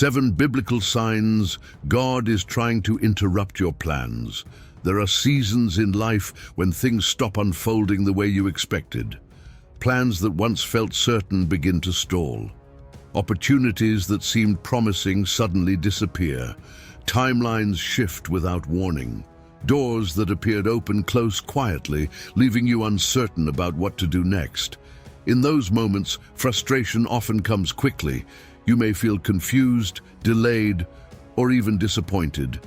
7 biblical signs God is trying to interrupt your plans. There are seasons in life when things stop unfolding the way you expected. Plans that once felt certain begin to stall. Opportunities that seemed promising suddenly disappear. Timelines shift without warning. Doors that appeared open close quietly, leaving you uncertain about what to do next. In those moments, frustration often comes quickly. You may feel confused, delayed, or even disappointed.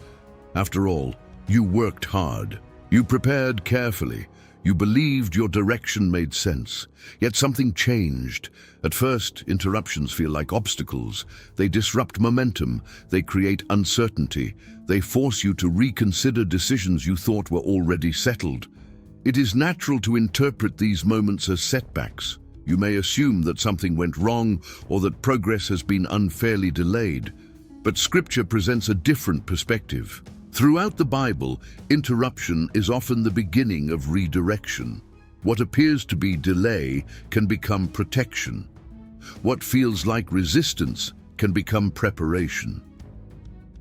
After all, you worked hard. You prepared carefully. You believed your direction made sense. Yet something changed. At first, interruptions feel like obstacles. They disrupt momentum. They create uncertainty. They force you to reconsider decisions you thought were already settled. It is natural to interpret these moments as setbacks. You may assume that something went wrong or that progress has been unfairly delayed. But Scripture presents a different perspective. Throughout the Bible, interruption is often the beginning of redirection. What appears to be delay can become protection. What feels like resistance can become preparation.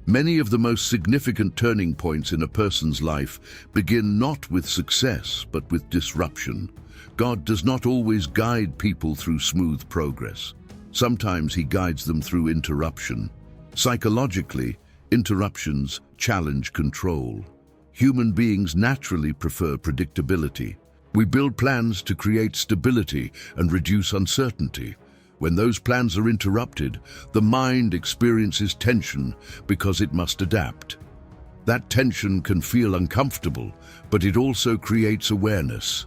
Many of the most significant turning points in a person's life begin not with success, but with disruption. God does not always guide people through smooth progress. Sometimes He guides them through interruption. Psychologically, interruptions challenge control. Human beings naturally prefer predictability. We build plans to create stability and reduce uncertainty. When those plans are interrupted, the mind experiences tension because it must adapt. That tension can feel uncomfortable, but it also creates awareness.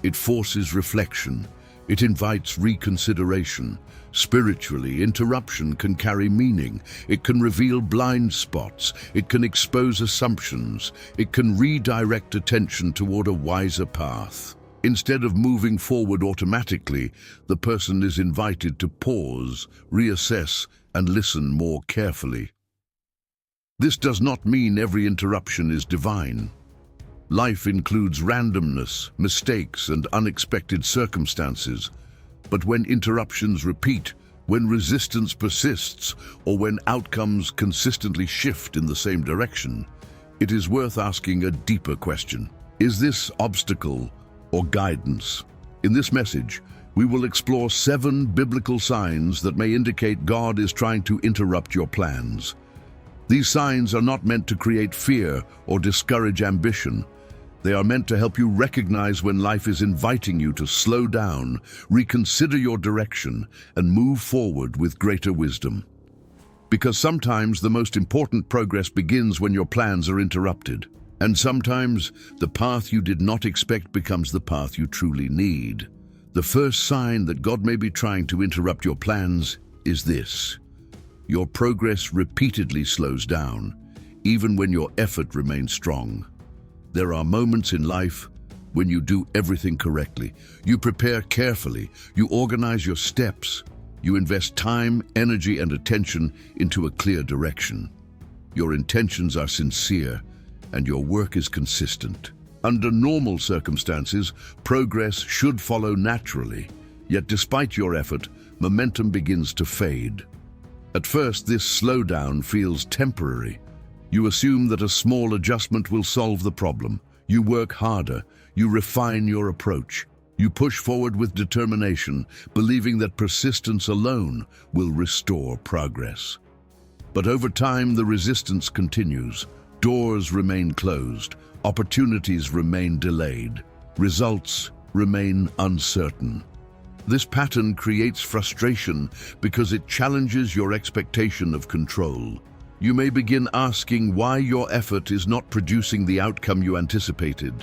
It forces reflection. It invites reconsideration. Spiritually, interruption can carry meaning. It can reveal blind spots. It can expose assumptions. It can redirect attention toward a wiser path. Instead of moving forward automatically, the person is invited to pause, reassess, and listen more carefully. This does not mean every interruption is divine. Life includes randomness, mistakes, and unexpected circumstances. But when interruptions repeat, when resistance persists, or when outcomes consistently shift in the same direction, it is worth asking a deeper question. Is this obstacle or guidance? In this message, we will explore 7 biblical signs that may indicate God is trying to interrupt your plans. These signs are not meant to create fear or discourage ambition. They are meant to help you recognize when life is inviting you to slow down, reconsider your direction, and move forward with greater wisdom. Because sometimes the most important progress begins when your plans are interrupted. And sometimes the path you did not expect becomes the path you truly need. The first sign that God may be trying to interrupt your plans is this: your progress repeatedly slows down, even when your effort remains strong. There are moments in life when you do everything correctly. You prepare carefully, you organize your steps, you invest time, energy, and attention into a clear direction. Your intentions are sincere, and your work is consistent. Under normal circumstances, progress should follow naturally. Yet despite your effort, momentum begins to fade. At first, this slowdown feels temporary. You assume that a small adjustment will solve the problem. You work harder. You refine your approach. You push forward with determination, believing that persistence alone will restore progress. But over time, the resistance continues. Doors remain closed. Opportunities remain delayed. Results remain uncertain. This pattern creates frustration because it challenges your expectation of control. You may begin asking why your effort is not producing the outcome you anticipated.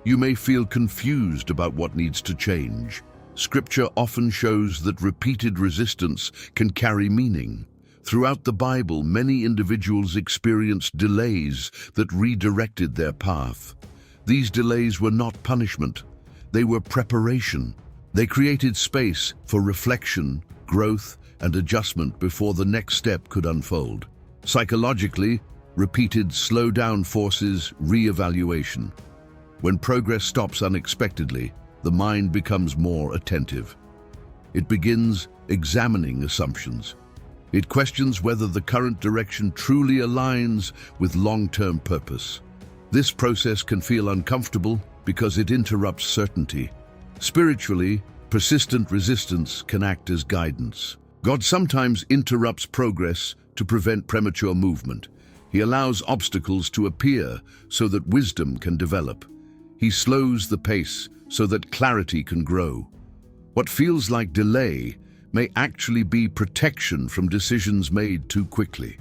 You may feel confused about what needs to change. Scripture often shows that repeated resistance can carry meaning. Throughout the Bible, many individuals experienced delays that redirected their path. These delays were not punishment. They were preparation. They created space for reflection, growth, and adjustment before the next step could unfold. Psychologically, repeated slowdown forces re-evaluation. When progress stops unexpectedly, the mind becomes more attentive. It begins examining assumptions. It questions whether the current direction truly aligns with long-term purpose. This process can feel uncomfortable because it interrupts certainty. Spiritually, persistent resistance can act as guidance. God sometimes interrupts progress to prevent premature movement. He allows obstacles to appear so that wisdom can develop. He slows the pace so that clarity can grow. What feels like delay may actually be protection from decisions made too quickly.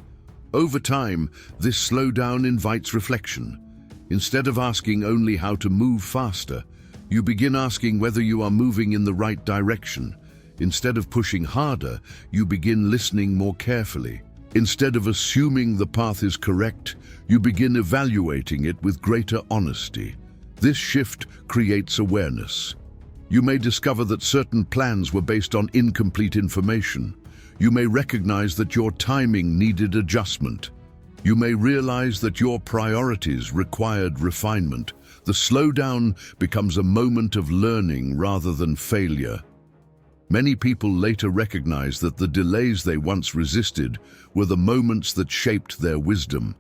Over time, this slowdown invites reflection. Instead of asking only how to move faster, you begin asking whether you are moving in the right direction. Instead of pushing harder, you begin listening more carefully. Instead of assuming the path is correct, you begin evaluating it with greater honesty. This shift creates awareness. You may discover that certain plans were based on incomplete information. You may recognize that your timing needed adjustment. You may realize that your priorities required refinement. The slowdown becomes a moment of learning rather than failure. Many people later recognize that the delays they once resisted were the moments that shaped their wisdom.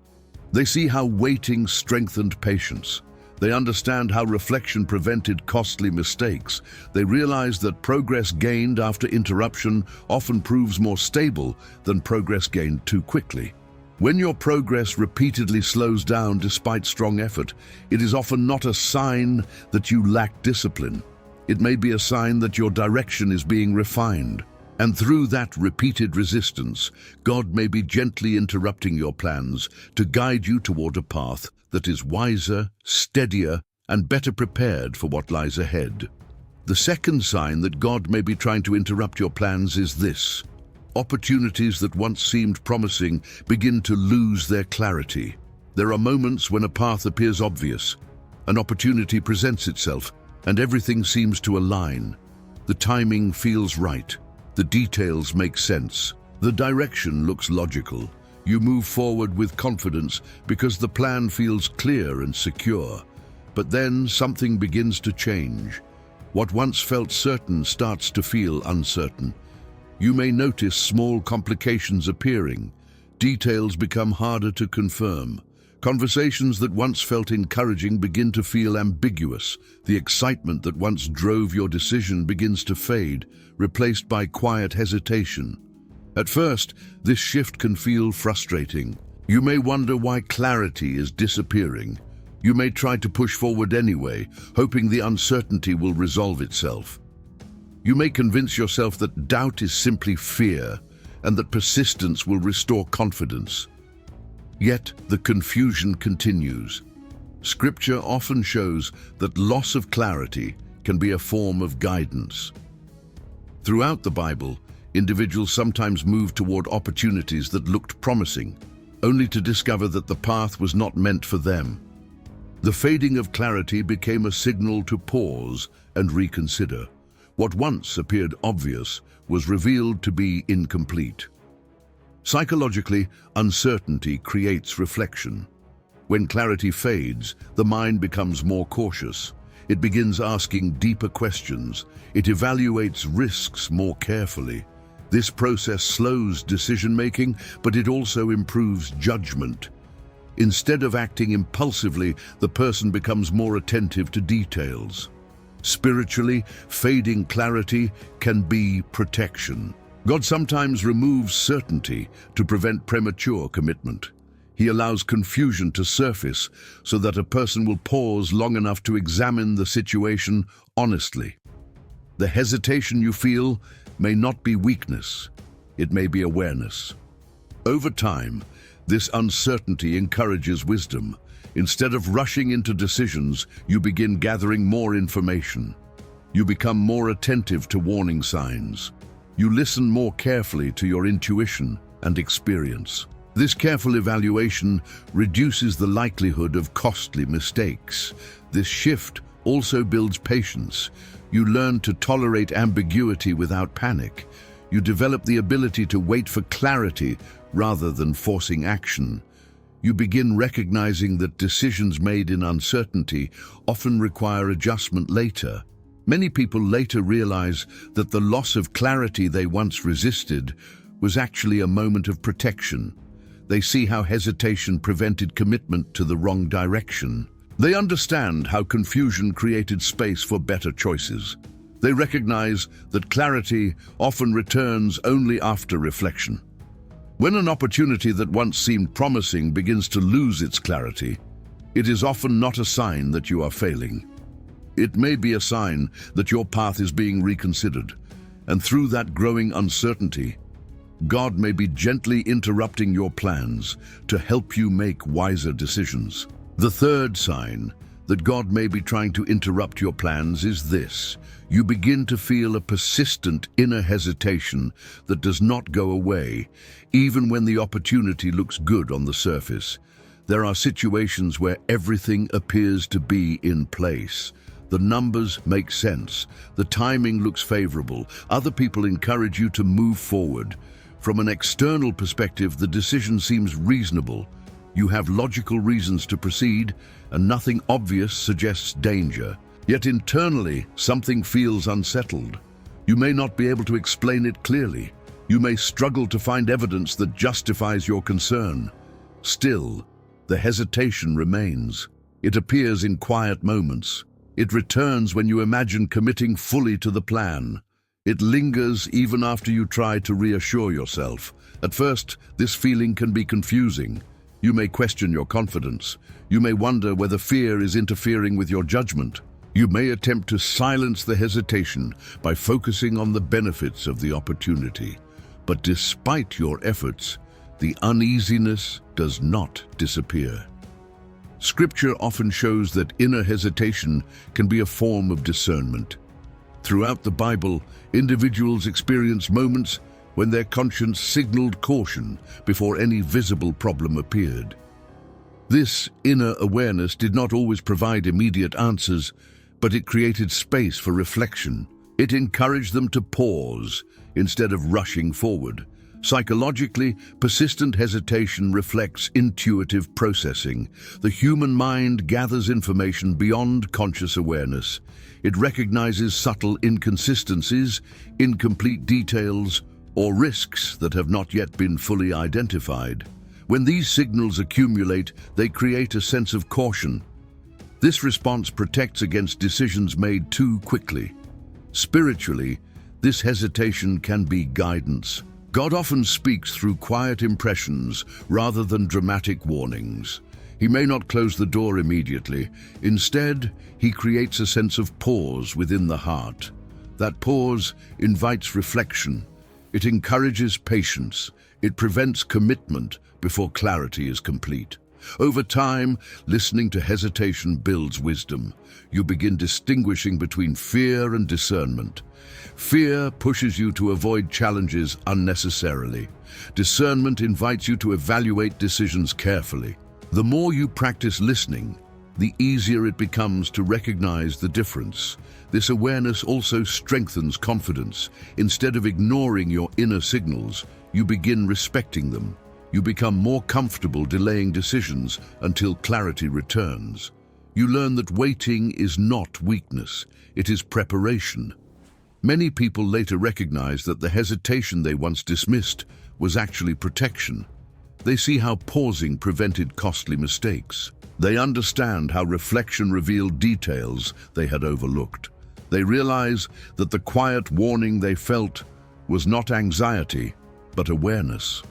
They see how waiting strengthened patience. They understand how reflection prevented costly mistakes. They realize that progress gained after interruption often proves more stable than progress gained too quickly. When your progress repeatedly slows down despite strong effort, it is often not a sign that you lack discipline. It may be a sign that your direction is being refined. And through that repeated resistance, God may be gently interrupting your plans to guide you toward a path that is wiser, steadier, and better prepared for what lies ahead. The second sign that God may be trying to interrupt your plans is this: opportunities that once seemed promising begin to lose their clarity. There are moments when a path appears obvious, an opportunity presents itself, and everything seems to align. The timing feels right. The details make sense. The direction looks logical. You move forward with confidence because the plan feels clear and secure. But then something begins to change. What once felt certain starts to feel uncertain. You may notice small complications appearing. Details become harder to confirm. Conversations that once felt encouraging begin to feel ambiguous. The excitement that once drove your decision begins to fade, replaced by quiet hesitation. At first, this shift can feel frustrating. You may wonder why clarity is disappearing. You may try to push forward anyway, hoping the uncertainty will resolve itself. You may convince yourself that doubt is simply fear, and that persistence will restore confidence. Yet the confusion continues. Scripture often shows that loss of clarity can be a form of guidance. Throughout the Bible, individuals sometimes moved toward opportunities that looked promising, only to discover that the path was not meant for them. The fading of clarity became a signal to pause and reconsider. What once appeared obvious was revealed to be incomplete. Psychologically, uncertainty creates reflection. When clarity fades, the mind becomes more cautious. It begins asking deeper questions. It evaluates risks more carefully. This process slows decision-making, but it also improves judgment. Instead of acting impulsively, the person becomes more attentive to details. Spiritually, fading clarity can be protection. God sometimes removes certainty to prevent premature commitment. He allows confusion to surface so that a person will pause long enough to examine the situation honestly. The hesitation you feel may not be weakness, it may be awareness. Over time, this uncertainty encourages wisdom. Instead of rushing into decisions, you begin gathering more information. You become more attentive to warning signs. You listen more carefully to your intuition and experience. This careful evaluation reduces the likelihood of costly mistakes. This shift also builds patience. You learn to tolerate ambiguity without panic. You develop the ability to wait for clarity rather than forcing action. You begin recognizing that decisions made in uncertainty often require adjustment later. Many people later realize that the loss of clarity they once resisted was actually a moment of protection. They see how hesitation prevented commitment to the wrong direction. They understand how confusion created space for better choices. They recognize that clarity often returns only after reflection. When an opportunity that once seemed promising begins to lose its clarity, it is often not a sign that you are failing. It may be a sign that your path is being reconsidered, and through that growing uncertainty, God may be gently interrupting your plans to help you make wiser decisions. The third sign that God may be trying to interrupt your plans is this: you begin to feel a persistent inner hesitation that does not go away, even when the opportunity looks good on the surface. There are situations where everything appears to be in place. The numbers make sense. The timing looks favorable. Other people encourage you to move forward. From an external perspective, the decision seems reasonable. You have logical reasons to proceed, and nothing obvious suggests danger. Yet internally, something feels unsettled. You may not be able to explain it clearly. You may struggle to find evidence that justifies your concern. Still, the hesitation remains. It appears in quiet moments. It returns when you imagine committing fully to the plan. It lingers even after you try to reassure yourself. At first, this feeling can be confusing. You may question your confidence. You may wonder whether fear is interfering with your judgment. You may attempt to silence the hesitation by focusing on the benefits of the opportunity. But despite your efforts, the uneasiness does not disappear. Scripture often shows that inner hesitation can be a form of discernment. Throughout the Bible, individuals experience moments when their conscience signaled caution before any visible problem appeared. This inner awareness did not always provide immediate answers, but it created space for reflection. It encouraged them to pause instead of rushing forward. Psychologically, persistent hesitation reflects intuitive processing. The human mind gathers information beyond conscious awareness. It recognizes subtle inconsistencies, incomplete details, or risks that have not yet been fully identified. When these signals accumulate, they create a sense of caution. This response protects against decisions made too quickly. Spiritually, this hesitation can be guidance. God often speaks through quiet impressions rather than dramatic warnings. He may not close the door immediately. Instead, he creates a sense of pause within the heart. That pause invites reflection. It encourages patience. It prevents commitment before clarity is complete. Over time, listening to hesitation builds wisdom. You begin distinguishing between fear and discernment. Fear pushes you to avoid challenges unnecessarily. Discernment invites you to evaluate decisions carefully. The more you practice listening, the easier it becomes to recognize the difference. This awareness also strengthens confidence. Instead of ignoring your inner signals, you begin respecting them. You become more comfortable delaying decisions until clarity returns. You learn that waiting is not weakness, it is preparation. Many people later recognize that the hesitation they once dismissed was actually protection. They see how pausing prevented costly mistakes. They understand how reflection revealed details they had overlooked. They realize that the quiet warning they felt was not anxiety, but awareness.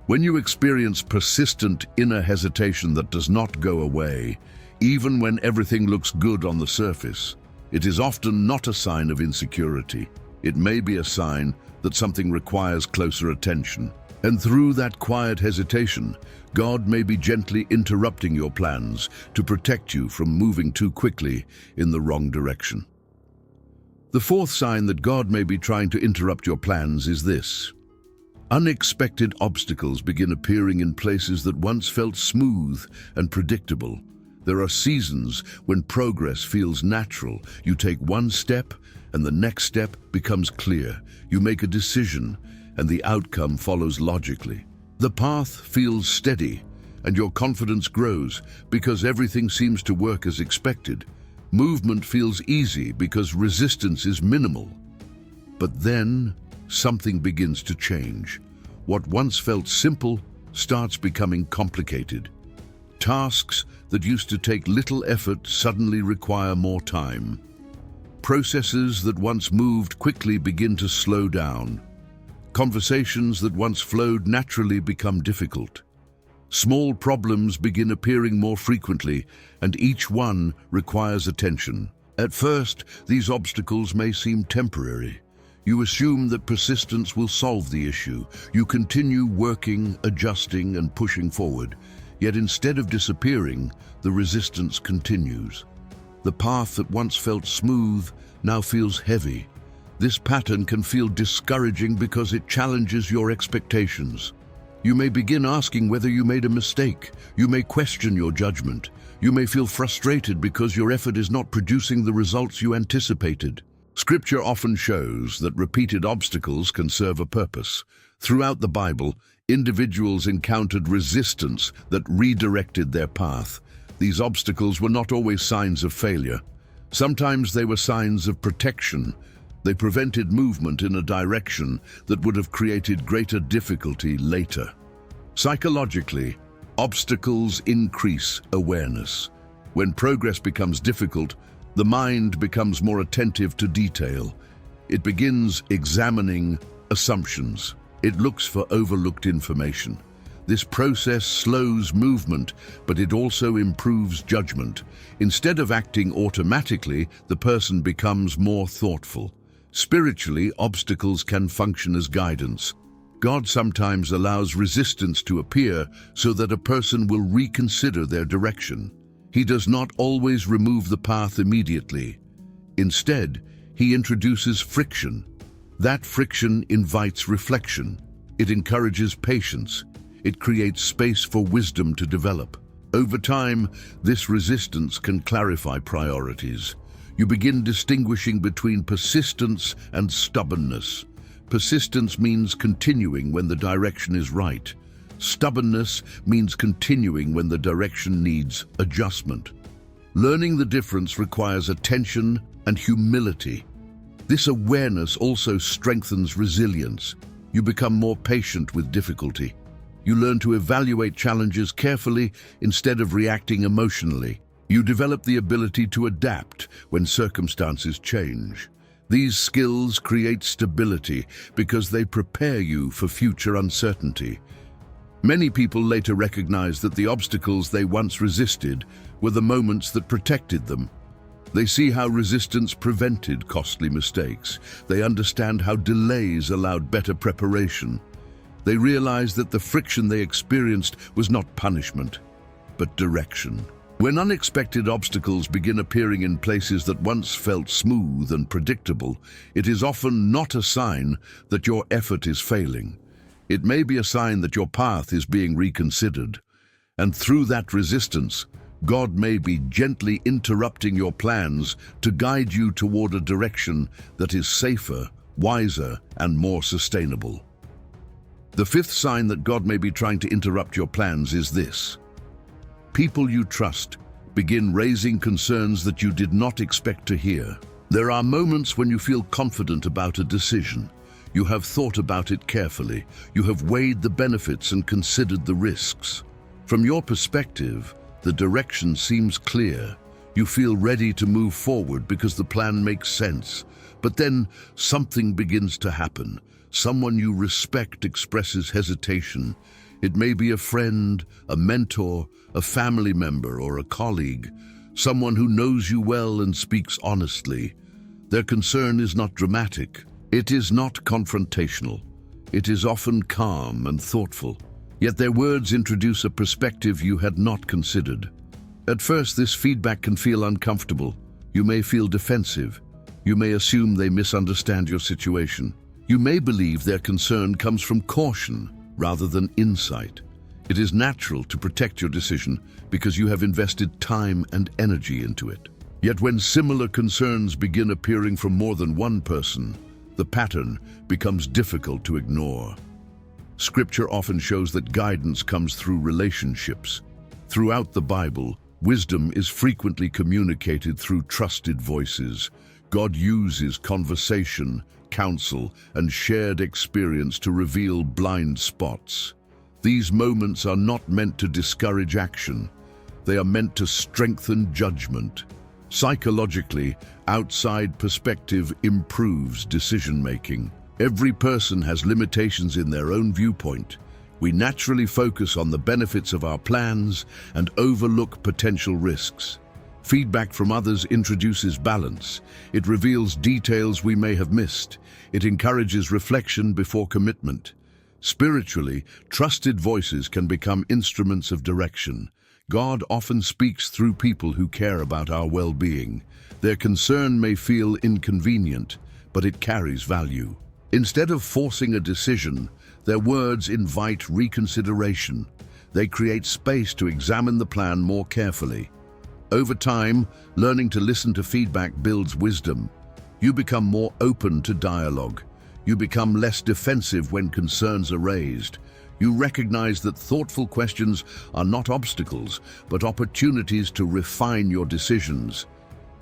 When you experience persistent inner hesitation that does not go away, even when everything looks good on the surface, it is often not a sign of insecurity. It may be a sign that something requires closer attention. And through that quiet hesitation, God may be gently interrupting your plans to protect you from moving too quickly in the wrong direction. The fourth sign that God may be trying to interrupt your plans is this: unexpected obstacles begin appearing in places that once felt smooth and predictable. There are seasons when progress feels natural. You take one step and the next step becomes clear. You make a decision and the outcome follows logically. The path feels steady and your confidence grows because everything seems to work as expected. Movement feels easy because resistance is minimal. But then something begins to change. What once felt simple starts becoming complicated. Tasks that used to take little effort suddenly require more time. Processes that once moved quickly begin to slow down. Conversations that once flowed naturally become difficult. Small problems begin appearing more frequently, and each one requires attention. At first, these obstacles may seem temporary. You assume that persistence will solve the issue. You continue working, adjusting, and pushing forward. Yet instead of disappearing, the resistance continues. The path that once felt smooth now feels heavy. This pattern can feel discouraging because it challenges your expectations. You may begin asking whether you made a mistake. You may question your judgment. You may feel frustrated because your effort is not producing the results you anticipated. Scripture often shows that repeated obstacles can serve a purpose. Throughout the Bible, individuals encountered resistance that redirected their path. These obstacles were not always signs of failure. Sometimes they were signs of protection. They prevented movement in a direction that would have created greater difficulty later. Psychologically, obstacles increase awareness. When progress becomes difficult, the mind becomes more attentive to detail. It begins examining assumptions. It looks for overlooked information. This process slows movement, but it also improves judgment. Instead of acting automatically, the person becomes more thoughtful. Spiritually, obstacles can function as guidance. God sometimes allows resistance to appear so that a person will reconsider their direction. He does not always remove the path immediately. Instead, he introduces friction. That friction invites reflection. It encourages patience. It creates space for wisdom to develop. Over time, this resistance can clarify priorities. You begin distinguishing between persistence and stubbornness. Persistence means continuing when the direction is right. Stubbornness means continuing when the direction needs adjustment. Learning the difference requires attention and humility. This awareness also strengthens resilience. You become more patient with difficulty. You learn to evaluate challenges carefully instead of reacting emotionally. You develop the ability to adapt when circumstances change. These skills create stability because they prepare you for future uncertainty. Many people later recognize that the obstacles they once resisted were the moments that protected them. They see how resistance prevented costly mistakes. They understand how delays allowed better preparation. They realize that the friction they experienced was not punishment, but direction. When unexpected obstacles begin appearing in places that once felt smooth and predictable, it is often not a sign that your effort is failing. It may be a sign that your path is being reconsidered. And through that resistance, God may be gently interrupting your plans to guide you toward a direction that is safer, wiser, and more sustainable. The fifth sign that God may be trying to interrupt your plans is this. People you trust begin raising concerns that you did not expect to hear. There are moments when you feel confident about a decision. You have thought about it carefully. You have weighed the benefits and considered the risks. From your perspective, the direction seems clear. You feel ready to move forward because the plan makes sense. But then something begins to happen. Someone you respect expresses hesitation. It may be a friend, a mentor, a family member, or a colleague, someone who knows you well and speaks honestly. Their concern is not dramatic. It is not confrontational. It is often calm and thoughtful. Yet their words introduce a perspective you had not considered. At first, this feedback can feel uncomfortable. You may feel defensive. You may assume they misunderstand your situation. You may believe their concern comes from caution rather than insight. It is natural to protect your decision because you have invested time and energy into it. Yet when similar concerns begin appearing from more than one person, the pattern becomes difficult to ignore. Scripture often shows that guidance comes through relationships. Throughout the Bible, wisdom is frequently communicated through trusted voices. God uses conversation, counsel and shared experience to reveal blind spots. These moments are not meant to discourage action. They are meant to strengthen judgment. Psychologically, outside perspective improves decision-making. Every person has limitations in their own viewpoint. We naturally focus on the benefits of our plans and overlook potential risks. Feedback from others introduces balance. It reveals details we may have missed. It encourages reflection before commitment. Spiritually, trusted voices can become instruments of direction. God often speaks through people who care about our well-being. Their concern may feel inconvenient, but it carries value. Instead of forcing a decision, their words invite reconsideration. They create space to examine the plan more carefully. Over time, learning to listen to feedback builds wisdom. You become more open to dialogue. You become less defensive when concerns are raised. You recognize that thoughtful questions are not obstacles, but opportunities to refine your decisions.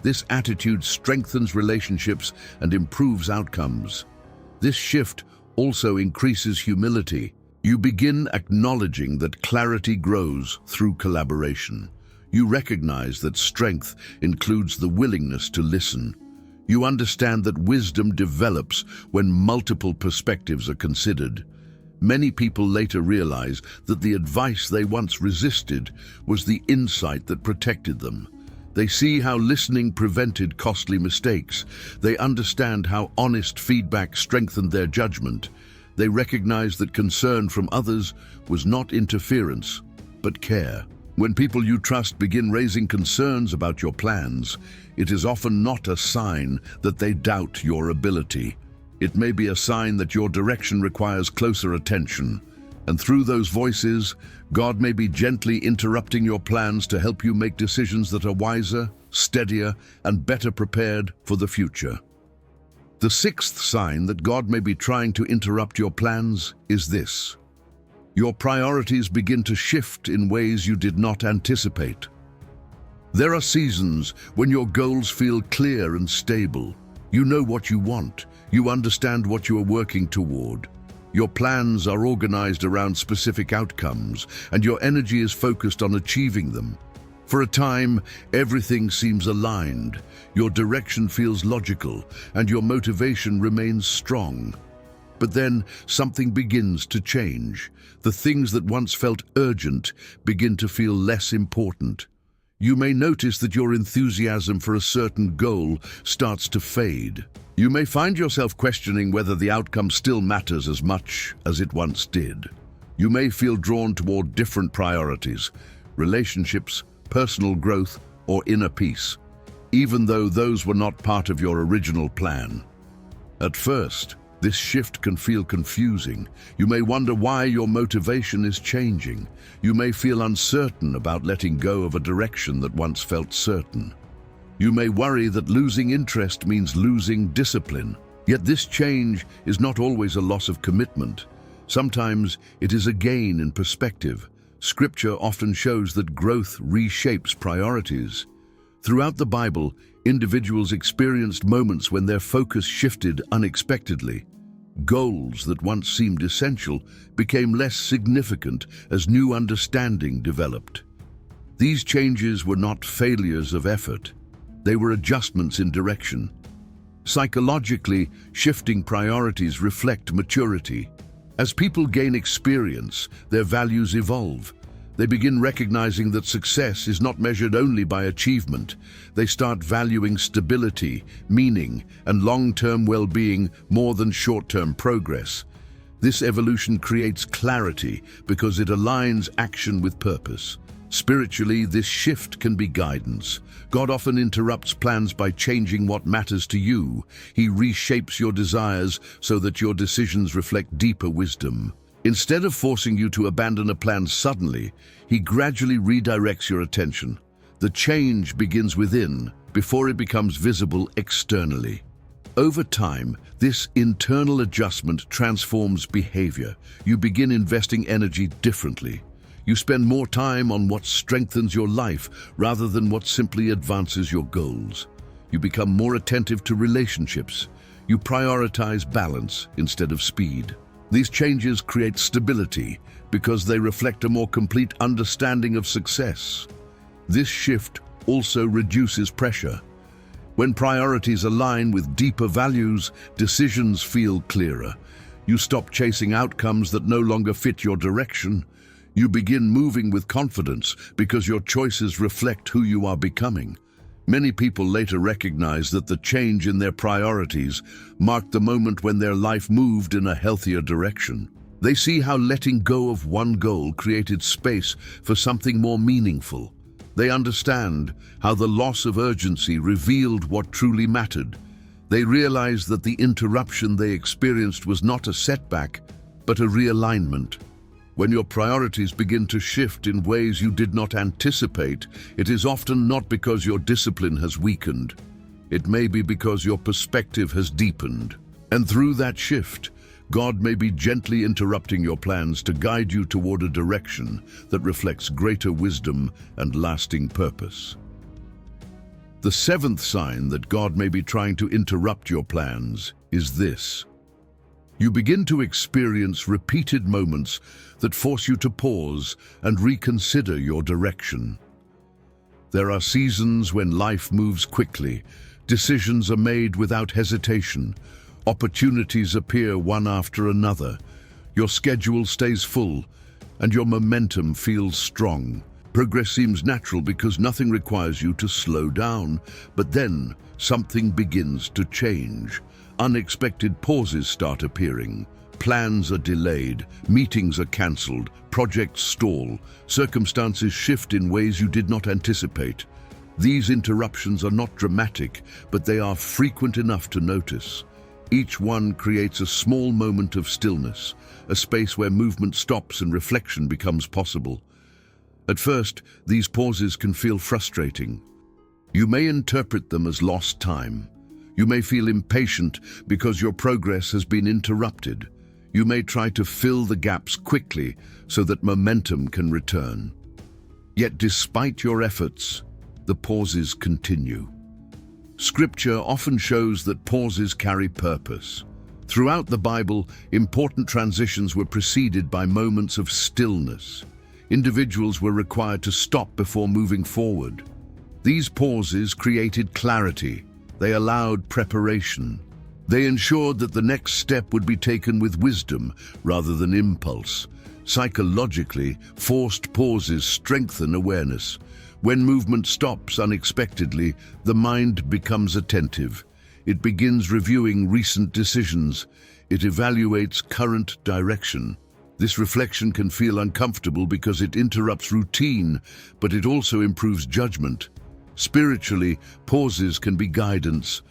This attitude strengthens relationships and improves outcomes. This shift also increases humility. You begin acknowledging that clarity grows through collaboration. You recognize that strength includes the willingness to listen. You understand that wisdom develops when multiple perspectives are considered. Many people later realize that the advice they once resisted was the insight that protected them. They see how listening prevented costly mistakes. They understand how honest feedback strengthened their judgment. They recognize that concern from others was not interference, but care. When people you trust begin raising concerns about your plans, it is often not a sign that they doubt your ability. It may be a sign that your direction requires closer attention. And through those voices, God may be gently interrupting your plans to help you make decisions that are wiser, steadier, and better prepared for the future. The sixth sign that God may be trying to interrupt your plans is this. Your priorities begin to shift in ways you did not anticipate. There are seasons when your goals feel clear and stable. You know what you want. You understand what you are working toward. Your plans are organized around specific outcomes, and your energy is focused on achieving them. For a time, everything seems aligned. Your direction feels logical, and your motivation remains strong. But then something begins to change. The things that once felt urgent begin to feel less important. You may notice that your enthusiasm for a certain goal starts to fade. You may find yourself questioning whether the outcome still matters as much as it once did. You may feel drawn toward different priorities, relationships, personal growth, or inner peace, even though those were not part of your original plan. At first, this shift can feel confusing. You may wonder why your motivation is changing. You may feel uncertain about letting go of a direction that once felt certain. You may worry that losing interest means losing discipline. Yet this change is not always a loss of commitment. Sometimes it is a gain in perspective. Scripture often shows that growth reshapes priorities. Throughout the Bible, individuals experienced moments when their focus shifted unexpectedly. Goals that once seemed essential became less significant as new understanding developed. These changes were not failures of effort. They were adjustments in direction. Psychologically, shifting priorities reflect maturity. As people gain experience, their values evolve. They begin recognizing that success is not measured only by achievement. They start valuing stability, meaning, and long-term well-being more than short-term progress. This evolution creates clarity because it aligns action with purpose. Spiritually, this shift can be guidance. God often interrupts plans by changing what matters to you. He reshapes your desires so that your decisions reflect deeper wisdom. Instead of forcing you to abandon a plan suddenly, He gradually redirects your attention. The change begins within before it becomes visible externally. Over time, this internal adjustment transforms behavior. You begin investing energy differently. You spend more time on what strengthens your life rather than what simply advances your goals. You become more attentive to relationships. You prioritize balance instead of speed. These changes create stability because they reflect a more complete understanding of success. This shift also reduces pressure. When priorities align with deeper values, decisions feel clearer. You stop chasing outcomes that no longer fit your direction. You begin moving with confidence because your choices reflect who you are becoming. Many people later recognize that the change in their priorities marked the moment when their life moved in a healthier direction. They see how letting go of one goal created space for something more meaningful. They understand how the loss of urgency revealed what truly mattered. They realize that the interruption they experienced was not a setback, but a realignment. When your priorities begin to shift in ways you did not anticipate, it is often not because your discipline has weakened. It may be because your perspective has deepened. And through that shift, God may be gently interrupting your plans to guide you toward a direction that reflects greater wisdom and lasting purpose. The seventh sign that God may be trying to interrupt your plans is this. You begin to experience repeated moments that force you to pause and reconsider your direction. There are seasons when life moves quickly, decisions are made without hesitation, opportunities appear one after another, your schedule stays full, and your momentum feels strong. Progress seems natural because nothing requires you to slow down, but then something begins to change. Unexpected pauses start appearing. Plans are delayed, meetings are cancelled, projects stall, circumstances shift in ways you did not anticipate. These interruptions are not dramatic, but they are frequent enough to notice. Each one creates a small moment of stillness, a space where movement stops and reflection becomes possible. At first, these pauses can feel frustrating. You may interpret them as lost time. You may feel impatient because your progress has been interrupted. You may try to fill the gaps quickly so that momentum can return. Yet despite your efforts, the pauses continue. Scripture often shows that pauses carry purpose. Throughout the Bible, important transitions were preceded by moments of stillness. Individuals were required to stop before moving forward. These pauses created clarity. They allowed preparation. They ensured that the next step would be taken with wisdom rather than impulse. Psychologically, forced pauses strengthen awareness. When movement stops unexpectedly, the mind becomes attentive. It begins reviewing recent decisions. It evaluates current direction. This reflection can feel uncomfortable because it interrupts routine, but it also improves judgment. Spiritually, pauses can be guidance.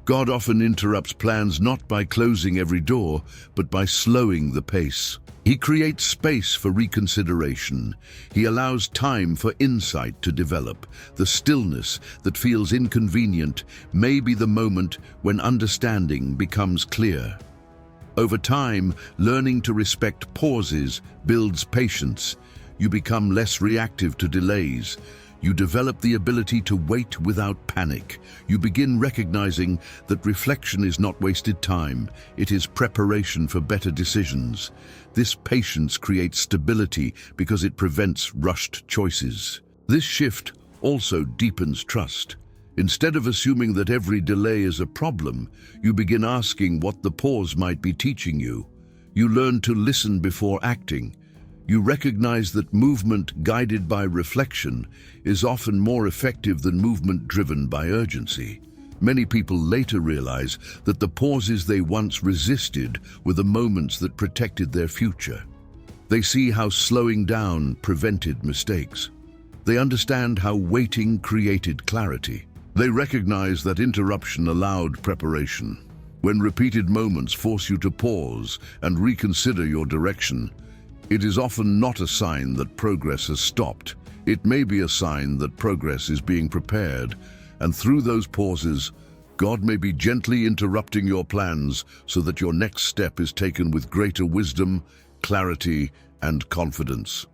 God often interrupts plans not by closing every door, but by slowing the pace. He creates space for reconsideration. He allows time for insight to develop. The stillness that feels inconvenient may be the moment when understanding becomes clear. Over time, learning to respect pauses builds patience. You become less reactive to delays. You develop the ability to wait without panic. You begin recognizing that reflection is not wasted time. It is preparation for better decisions. This patience creates stability because it prevents rushed choices. This shift also deepens trust. Instead of assuming that every delay is a problem, you begin asking what the pause might be teaching you. You learn to listen before acting. You recognize that movement guided by reflection is often more effective than movement driven by urgency. Many people later realize that the pauses they once resisted were the moments that protected their future. They see how slowing down prevented mistakes. They understand how waiting created clarity. They recognize that interruption allowed preparation. When repeated moments force you to pause and reconsider your direction, it is often not a sign that progress has stopped. It may be a sign that progress is being prepared, and through those pauses, God may be gently interrupting your plans so that your next step is taken with greater wisdom, clarity, and confidence.